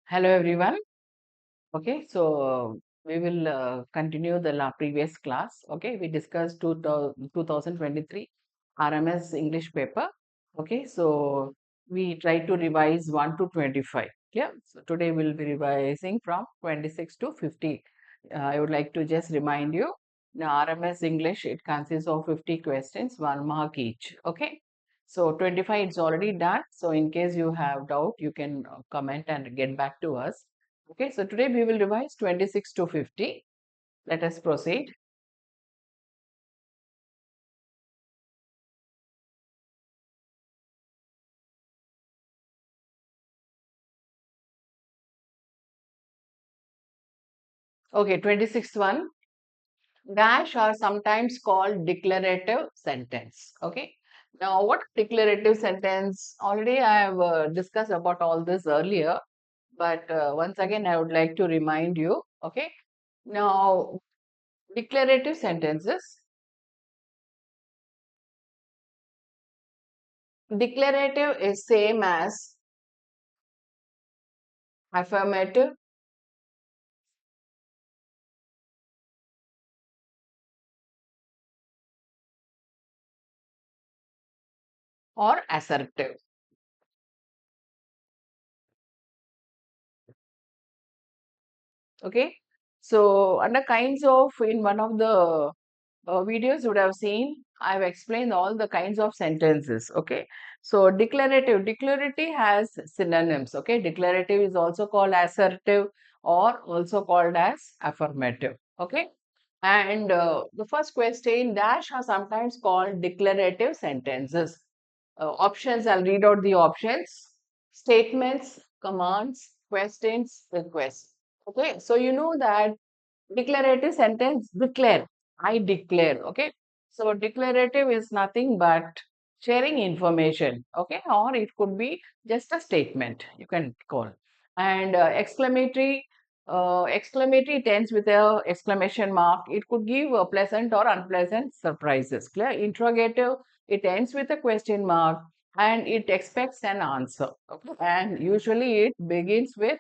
Hello everyone. Okay, so we will continue the previous class. Okay, we discussed 2023 RMS English paper. Okay, so we try to revise 1 to 25. Yeah, so today we'll be revising from 26 to 50. I would like to just remind you, the RMS English, it consists of 50 questions, 1 mark each. Okay, so 25 is already done. So in case you have doubt, you can comment and get back to us. Okay, so today we will revise 26 to 50. Let us proceed. Okay, 26th one. Dash are sometimes called declarative sentence. Okay. Now, what declarative sentence? Already I have discussed about all this earlier, but once again I would like to remind you. Okay. Now, declarative sentences. Declarative is same as affirmative or assertive. Okay. So, under kinds of, in one of the videos you would have seen, I've explained all the kinds of sentences. Okay. So, declarative has synonyms. Okay. Declarative is also called assertive or also called as affirmative. Okay. And the first question, dash are sometimes called declarative sentences. Options, I'll read out the options: statements, commands, questions, requests. Okay, so you know that declarative sentence, declare, I declare. Okay, so declarative is nothing but sharing information. Okay, or it could be just a statement, you can call. And exclamatory it ends with a exclamation mark. It could give a pleasant or unpleasant surprises. Clear? Interrogative, it ends with a question mark and it expects an answer. Okay, and usually it begins with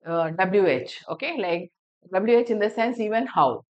WH. Okay, like WH in the sense even how.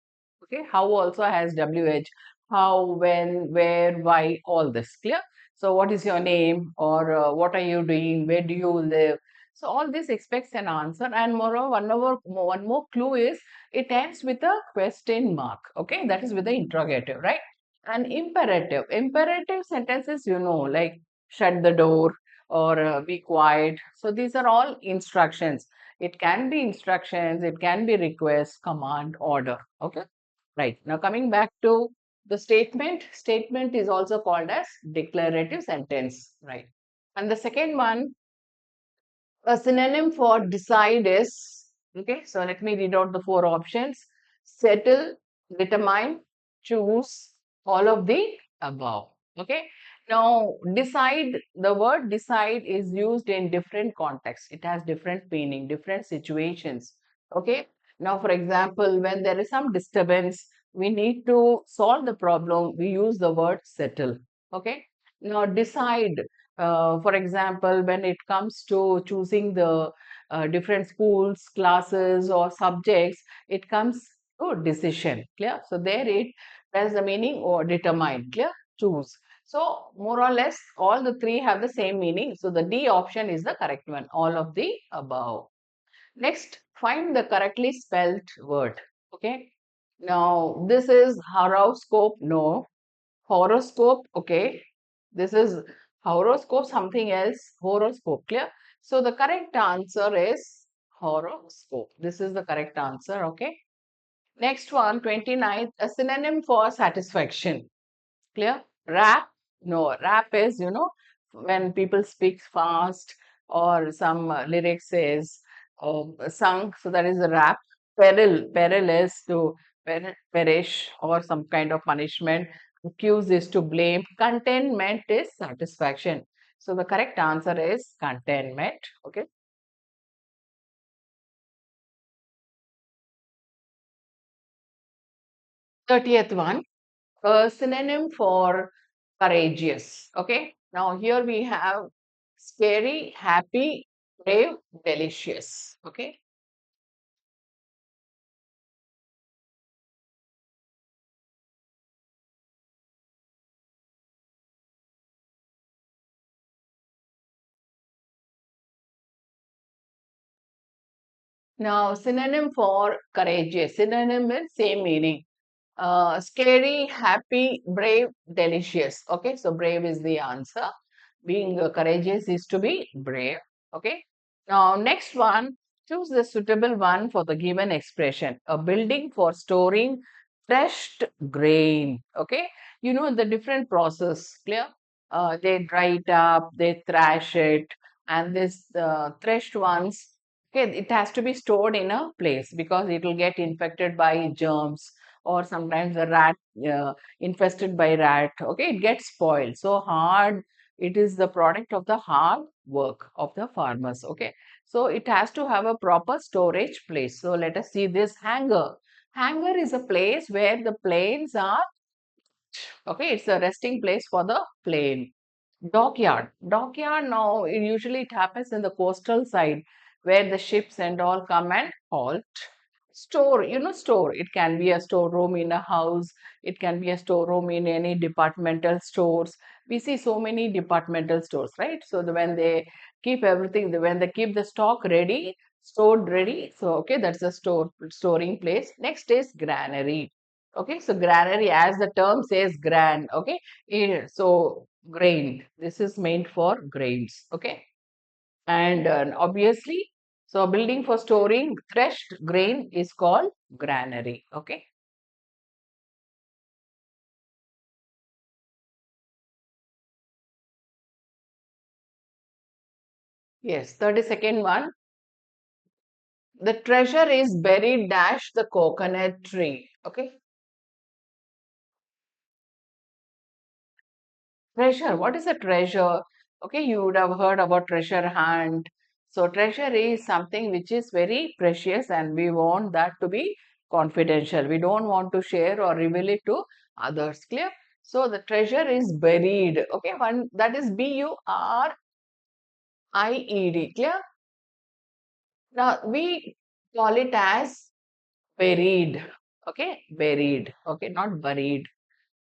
Okay, how also has WH. How, when, where, why, all this. Clear? So, what is your name, or what are you doing? Where do you live? So, all this expects an answer. And moreover, one more clue is it ends with a question mark. Okay, that is with the interrogative, right? And imperative. Imperative sentences, like shut the door or be quiet. So, these are all instructions. It can be instructions, it can be request, command, order. Okay. Right. Now coming back to the statement, statement is also called as declarative sentence. Right. And the second one, a synonym for decide is, okay, so let me read out the four options: settle, determine, choose, all of the above. Okay. Now, decide, the word decide is used in different contexts. It has different meaning, different situations. Okay. Now, for example, when there is some disturbance, we need to solve the problem, we use the word settle. Okay. Now, decide, for example, when it comes to choosing the different schools, classes, or subjects, it comes to decision. Clear? So there it has the meaning or determine. Clear? Choose. So more or less, all the three have the same meaning. So the D option is the correct one. All of the above. Next, find the correctly spelled word. Okay. Now this is horoscope. No. Horoscope. Okay, this is horoscope, something else. Horoscope. Clear? So the correct answer is horoscope. This is the correct answer. Okay. Next one, 29th, a synonym for satisfaction. Clear? Rap? No, rap is, when people speak fast or some lyrics is sung, so that is a rap. Peril is to perish or some kind of punishment. Accuse is to blame. Contentment is satisfaction. So the correct answer is contentment. Okay. 30th one, a synonym for courageous. Okay. Now here we have scary, happy, brave, delicious. Okay. Now, synonym for courageous. Synonym means same meaning. Scary, happy, brave, delicious. Okay, so brave is the answer. Being courageous is to be brave. Okay. Now, next one, choose the suitable one for the given expression. A building for storing threshed grain. Okay. You know the different process. Clear? They dry it up, they thrash it, and this threshed ones. Okay, it has to be stored in a place because it will get infected by germs, or sometimes a rat infested by rat. Okay, it gets spoiled. So hard, it is the product of the hard work of the farmers. Okay, so it has to have a proper storage place. So let us see this hanger. Hanger is a place where the planes are. Okay, it's a resting place for the plane. Dockyard. Dockyard now, usually it happens in the coastal side where the ships and all come and halt. Store, store. It can be a storeroom in a house, it can be a storeroom in any departmental stores. We see so many departmental stores, right? So when they keep everything, when they keep the stock ready, stored ready. So, okay, that's a storing place. Next is granary. Okay, so granary, as the term says, gran. Okay, so grain. This is meant for grains. Okay, and obviously, so a building for storing threshed grain is called granary. Okay. Yes. 32nd one. The treasure is buried dash the coconut tree. Okay. Treasure. What is a treasure? Okay. You would have heard about treasure hunt. So treasure is something which is very precious and we want that to be confidential. We don't want to share or reveal it to others. Clear? So the treasure is buried. Okay. One that is BURIED. Clear? Now we call it as buried. Okay, buried. Okay, not buried.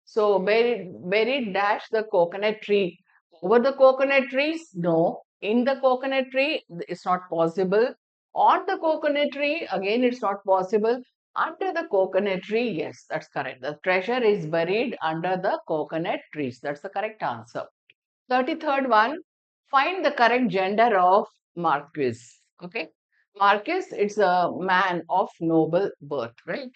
So buried dash the coconut tree. Over the coconut trees? No. In the coconut tree, it's not possible. On the coconut tree, again, it's not possible. Under the coconut tree, yes, that's correct. The treasure is buried under the coconut trees. That's the correct answer. 33rd one, find the correct gender of Marquis. Okay. Marquis, it's a man of noble birth, right?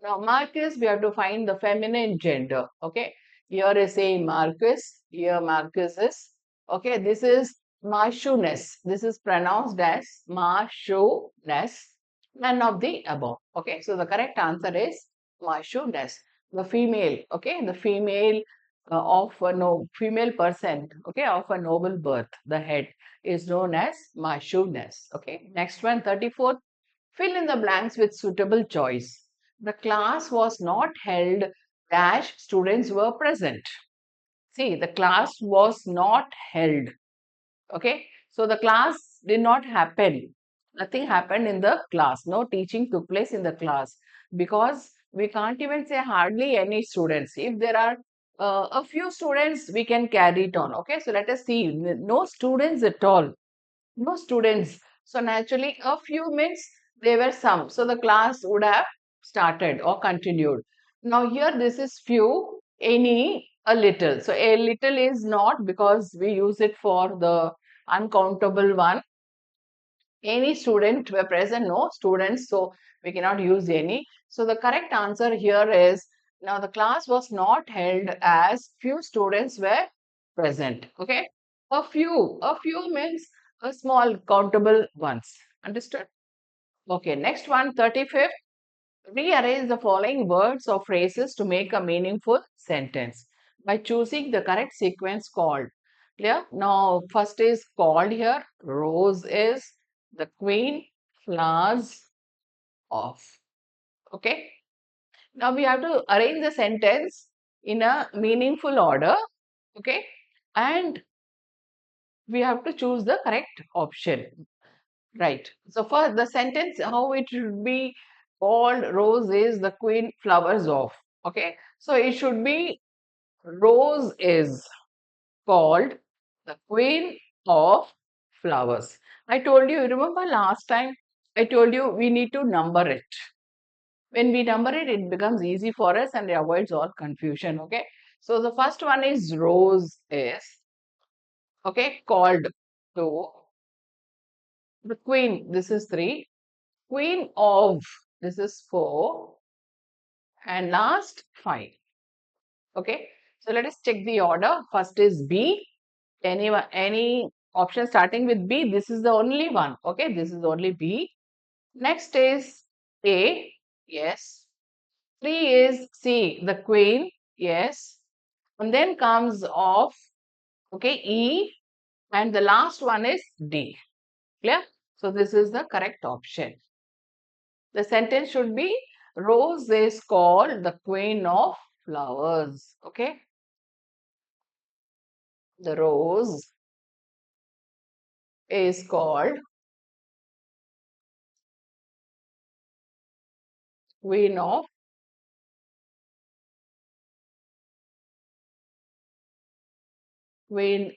Now, Marquis, we have to find the feminine gender. Okay. Here is saying Marquis, here Marquis is. Okay. This is Marchioness. This is pronounced as Marchioness. None of the above. Okay. So the correct answer is Marchioness. The female. Okay. The female of a no female person, okay, of a noble birth, the head is known as Marchioness. Okay, next one, 34th. Fill in the blanks with suitable choice. The class was not held dash students were present. See, the class was not held. Okay, so the class did not happen. Nothing happened in the class. No teaching took place in the class because we can't even say hardly any students. If there are a few students, we can carry it on. Okay, so let us see. No students at all. No students. So naturally, a few means there were some. So the class would have started or continued. Now here this is few, any, a little. So a little is not because we use it for the uncountable one. Any student were present, no students. So we cannot use any. So the correct answer here is now the class was not held as few students were present. Okay. A few means a small countable ones. Understood? Okay, next one, 35th. Rearrange the following words or phrases to make a meaningful sentence by choosing the correct sequence called. Clear? Now, first is called here. Rose is the queen, flowers off. Okay. Now we have to arrange the sentence in a meaningful order. Okay. And we have to choose the correct option. Right. So first the sentence how it should be called rose is the queen flowers of. Okay. So it should be rose is called the queen of flowers. I told you, remember last time I told you we need to number it. When we number it, it becomes easy for us and it avoids all confusion. Okay. So the first one is rose is, okay, called to the queen. This is three. Queen of, this is four. And last five. Okay. So let us check the order. First is B. Any option starting with B, this is the only one. Okay. This is only B. Next is A. Yes. 3 is C, the queen. Yes. And then comes off, okay, E. And the last one is D. Clear? So this is the correct option. The sentence should be rose is called the queen of flowers. Okay. The rose is called queen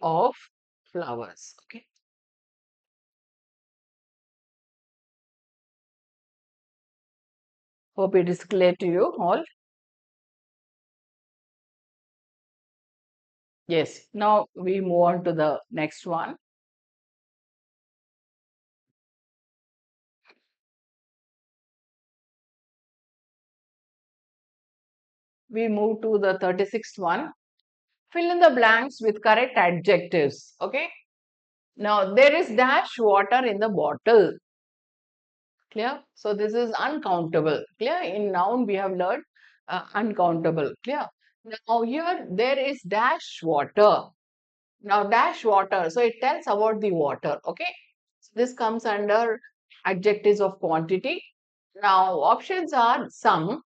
of flowers. Okay. Hope it is clear to you all. Yes. Now we move on to the next one. We move to the 36th one. Fill in the blanks with correct adjectives. Okay. Now there is dash water in the bottle. Clear? So this is uncountable. Clear? In noun we have learned uncountable. Clear? Now here there is dash water. Now dash water. So it tells about the water. Okay. So this comes under adjectives of quantity. Now options are some,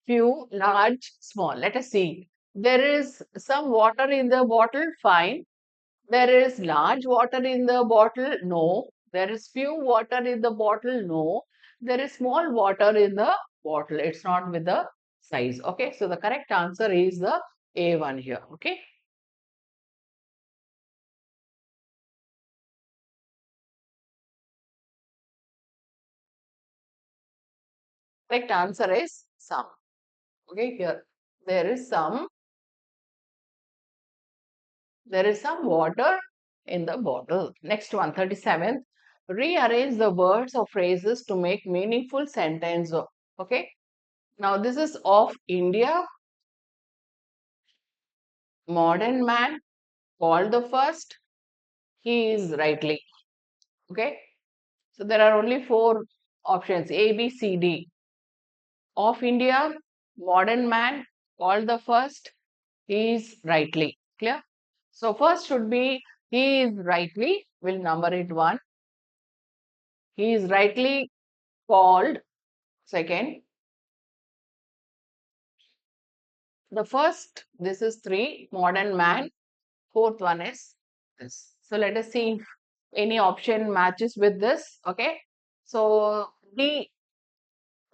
few, large, small. Let us see. There is some water in the bottle. Fine. There is large water in the bottle. No. There is few water in the bottle. No. There is small water in the bottle. It's not with the size. Okay. So the correct answer is the A one here. Okay. Correct answer is some. Okay. Here there is some water in the bottle. Next one, 37th. Rearrange the words or phrases to make meaningful sentence. Okay. Now this is of India. Modern man called the first. He is rightly. Okay. So there are only four options A, B, C, D. Of India, modern man called the first. He is rightly. Clear? So first should be he is rightly. We'll number it one. He is rightly called. Second, the first, this is three, modern man. Fourth one is this. So let us see if any option matches with this. Okay. So D,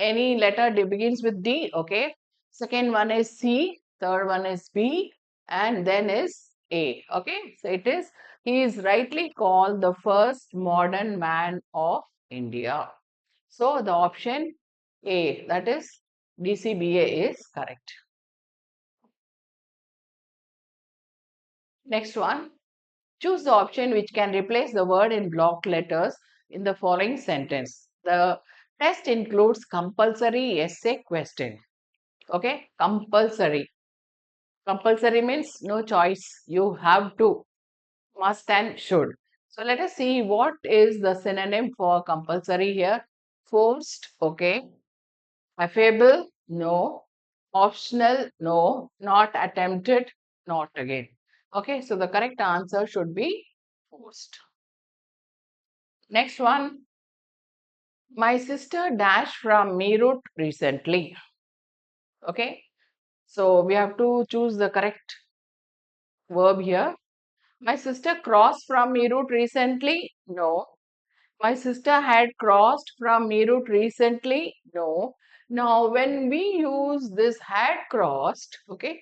any letter begins with D. Okay. Second one is C. Third one is B. And then is A. Okay. So it is, he is rightly called the first modern man of India. So the option A, that is DCBA, is correct. Next one, choose the option which can replace the word in block letters in the following sentence. The test includes compulsory essay question. Okay, compulsory. Compulsory means no choice. You have to, must and should. So let us see what is the synonym for compulsory here. Forced, okay. Affable, no. Optional, no. Not attempted, not again. Okay, so the correct answer should be forced. Next one. My sister dashed from Meerut recently. Okay, so we have to choose the correct verb here. My sister crossed from Meerut recently. No. My sister had crossed from Meerut recently. No. Now, when we use this had crossed, okay,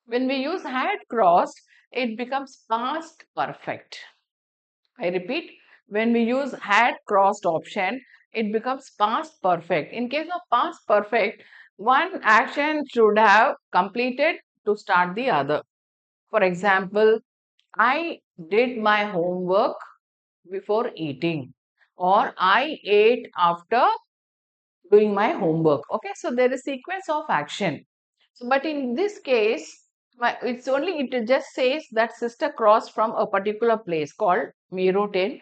when we use had crossed, it becomes past perfect. I repeat, when we use had crossed option, it becomes past perfect. In case of past perfect, one action should have completed to start the other. For example, I did my homework before eating, or I ate after doing my homework. Okay, so there is sequence of action. So, but in this case, it's only, it just says that sister crossed from a particular place called Meerut in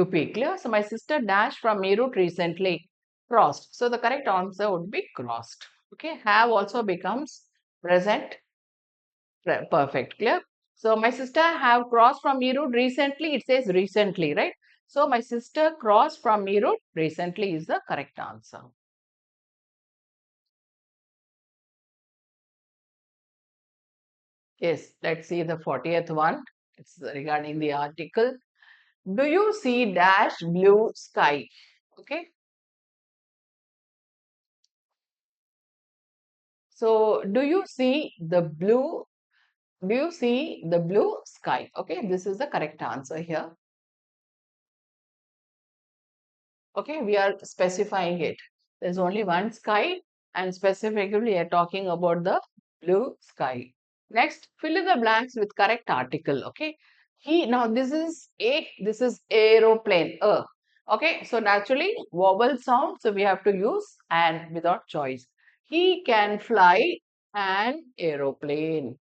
UP. Clear? So my sister dashed from Meerut recently, crossed. So the correct answer would be crossed. Okay, have also becomes present perfect. Clear? So my sister have crossed from Meerut recently. It says recently, right? So my sister crossed from Meerut recently is the correct answer. Yes, let's see the 40th one. It's regarding the article. Do you see dash blue sky? Okay. So do you see the blue sky? Okay, this is the correct answer here. Okay, we are specifying it. There's only one sky, and specifically we are talking about the blue sky. Next, fill in the blanks with correct article. Okay, now this is aeroplane. Okay, so naturally vowel sound, so we have to use and without choice. He can fly an aeroplane.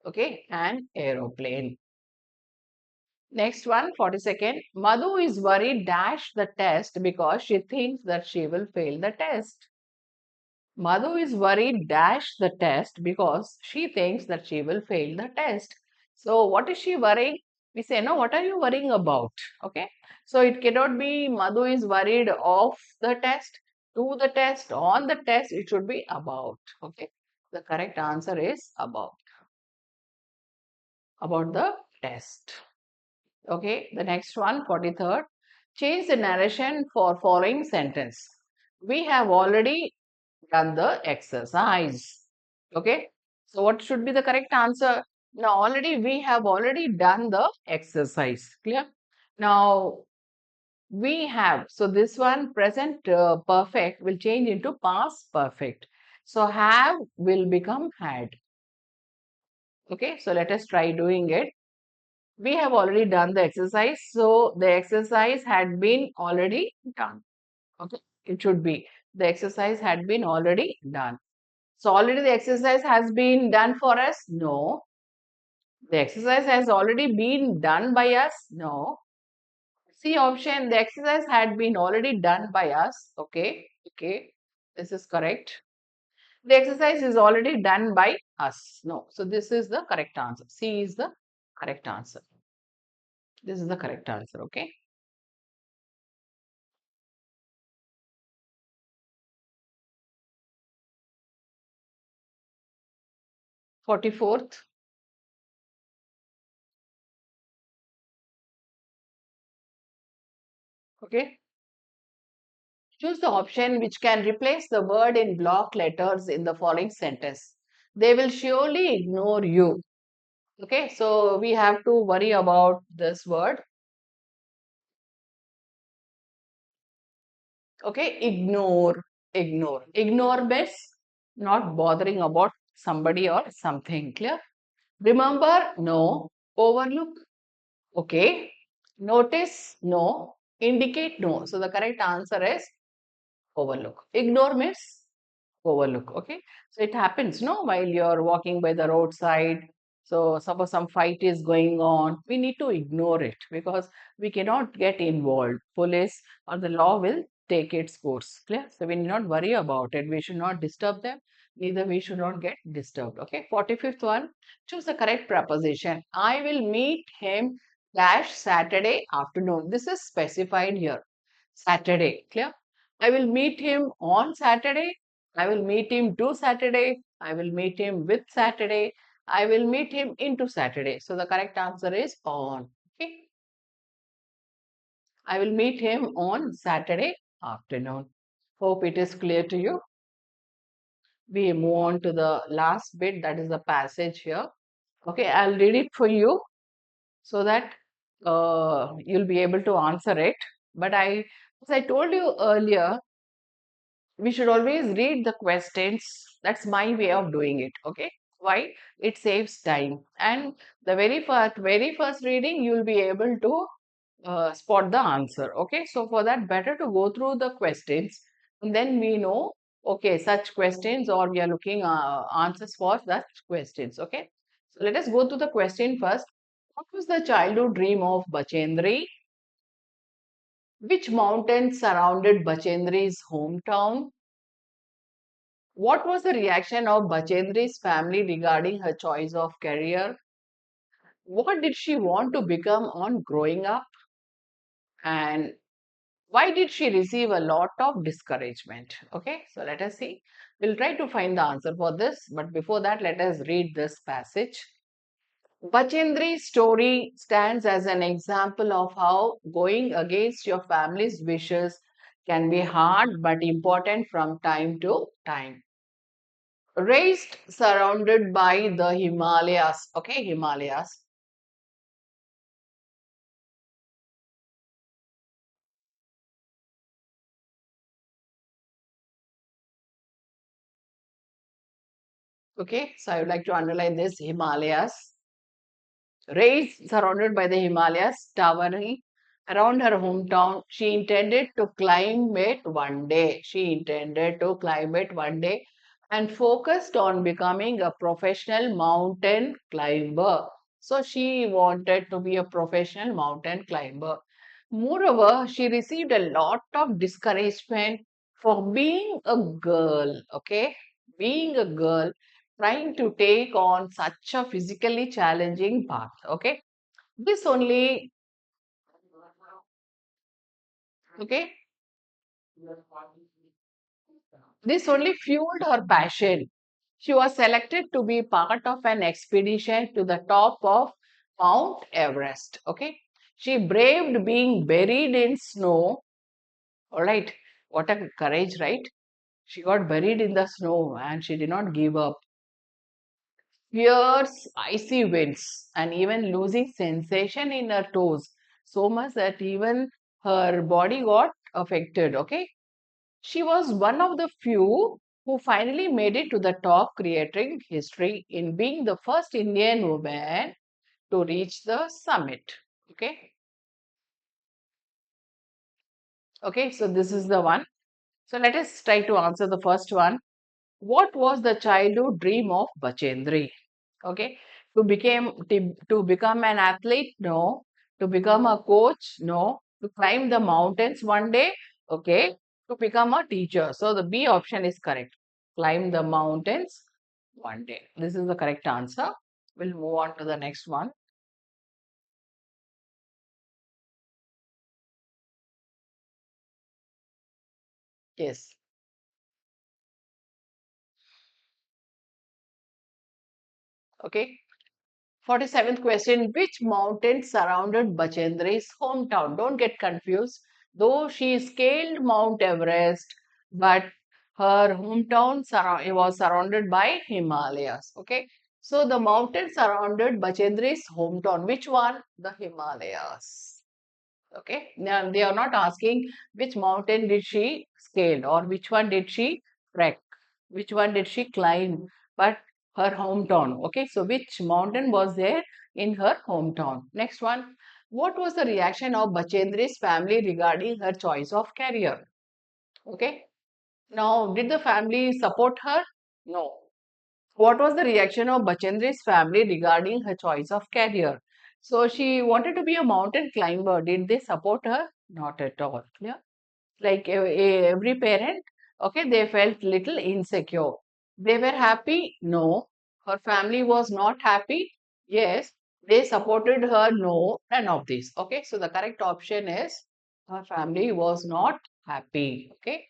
Okay, an aeroplane. Next one, 42nd. Madhu is worried dash the test because she thinks that she will fail the test. Madhu is worried dash the test because she thinks that she will fail the test. So what is she worrying? We say, no, what are you worrying about? Okay. So it cannot be Madhu is worried of the test, to the test, on the test. It should be about. Okay. The correct answer is about the test. Okay, the next one, 43rd. Change the narration for following sentence. We have already done the exercise. Okay, so what should be the correct answer? Now, we have already done the exercise. Clear? Now, we have, so this one present perfect will change into past perfect. So, have will become had. Okay, so let us try doing it. We have already done the exercise. So the exercise had been already done. Okay. It should be the exercise had been already done. So already the exercise has been done for us. No. The exercise has already been done by us. No. C option, the exercise had been already done by us. Okay. Okay. This is correct. The exercise is already done by us. No. So this is the correct answer. C is the correct answer. This is the correct answer. Okay. 44th. Okay. Choose the option which can replace the word in block letters in the following sentence. They will surely ignore you. Okay. So we have to worry about this word. Okay. Ignore. Ignore. Ignore means not bothering about somebody or something. Clear? Remember? No. Overlook? Okay. Notice? No. Indicate? No. So the correct answer is overlook. Ignore means overlook. Okay, so it happens no while you're walking by the roadside. So suppose some fight is going on, we need to ignore it because we cannot get involved. Police or the law will take its course. Clear? So we need not worry about it. We should not disturb them, neither we should not get disturbed. Okay, 45th one, choose the correct preposition. I will meet him dash Saturday afternoon. This is specified here. Saturday. Clear? I will meet him on Saturday. I will meet him to Saturday. I will meet him with Saturday. I will meet him into Saturday. So the correct answer is on. Okay. I will meet him on Saturday afternoon. Hope it is clear to you. We move on to the last bit, that is the passage here. Okay, I'll read it for you so that you'll be able to answer it. But as I told you earlier, we should always read the questions. That's my way of doing it. Okay, why? It saves time, and the very first reading you'll be able to spot the answer. Okay, so for that, better to go through the questions, and then we know, okay, such questions, or we are looking answers for such questions. Okay, so let us go to the question first. What was the childhood dream of Bachendri? Which mountain surrounded Bachendri's hometown? What was the reaction of Bachendri's family regarding her choice of career? What did she want to become on growing up? And why did she receive a lot of discouragement? Okay, so let us see. We'll try to find the answer for this, but before that, let us read this passage. Bachendri's story stands as an example of how going against your family's wishes can be hard but important from time to time. Raised surrounded by the Himalayas, okay, Himalayas. Okay, so I would like to underline this Himalayas. Raised surrounded by the Himalayas, towering around her hometown, she intended to climb it one day. She intended to climb it one day and focused on becoming a professional mountain climber. So she wanted to be a professional mountain climber. Moreover, she received a lot of discouragement for being a girl, okay? Being a girl trying to take on such a physically challenging path. Okay, this only, okay, this only fueled her passion. She was selected to be part of an expedition to the top of Mount Everest. Okay, she braved being buried in snow. All right, what a courage, right? She got buried in the snow and she did not give up. Fierce icy winds and even losing sensation in her toes, so much that even her body got affected. Okay, she was one of the few who finally made it to the top, creating history in being the first Indian woman to reach the summit. Okay, okay, so this is the one. So let us try to answer the first one. What was the childhood dream of Bachendri? Okay, to become an athlete, no. To become a coach, no. To climb the mountains one day, okay. To become a teacher, so the B option is correct. Climb the mountains one day. This is the correct answer. We'll move on to the next one. Yes. Okay, 47th question. Which mountain surrounded Bachendri's hometown? Don't get confused. Though she scaled Mount Everest, but her hometown was surrounded by Himalayas. Okay. So the mountain surrounded Bachendri's hometown. Which one? The Himalayas. Okay. Now they are not asking which mountain did she scale or which one did she trek, which one did she climb, but her hometown. Okay. So which mountain was there in her hometown? Next one. What was the reaction of Bachendri's family regarding her choice of career? Okay. Now, did the family support her? No. What was the reaction of Bachendri's family regarding her choice of career? So she wanted to be a mountain climber. Did they support her? Not at all. Clear? Like every parent, okay, they felt little insecure. They were happy? No. Her family was not happy? Yes. They supported her? No. None of this. Okay, so the correct option is her family was not happy. Okay.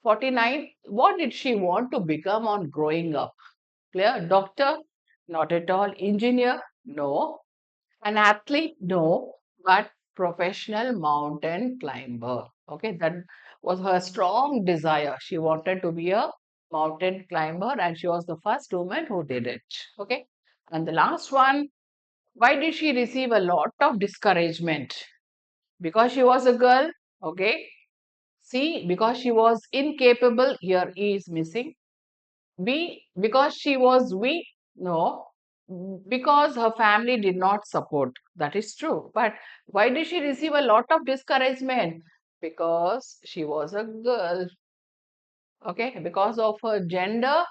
49. What did she want to become on growing up? Clear? Doctor? Not at all. Engineer? No. An athlete? No. But professional mountain climber. Okay, that was her strong desire. She wanted to be a mountain climber, and she was the first woman who did it. Okay, and the last one, why did she receive a lot of discouragement? Because she was a girl. Okay, C, because she was incapable. Here E is missing. B, because she was weak. No, because her family did not support. That is true. But why did she receive a lot of discouragement? Because she was a girl. Okay, because of her gender,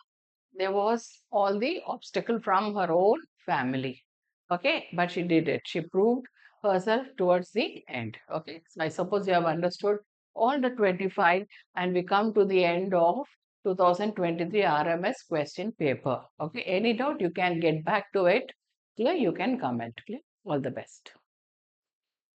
there was all the obstacle from her own family. Okay, but she did it. She proved herself towards the end. Okay, so I suppose you have understood all the 25, and we come to the end of 2023 RMS question paper. Okay, any doubt, you can get back to it. Clear, you can comment. Clear, all the best.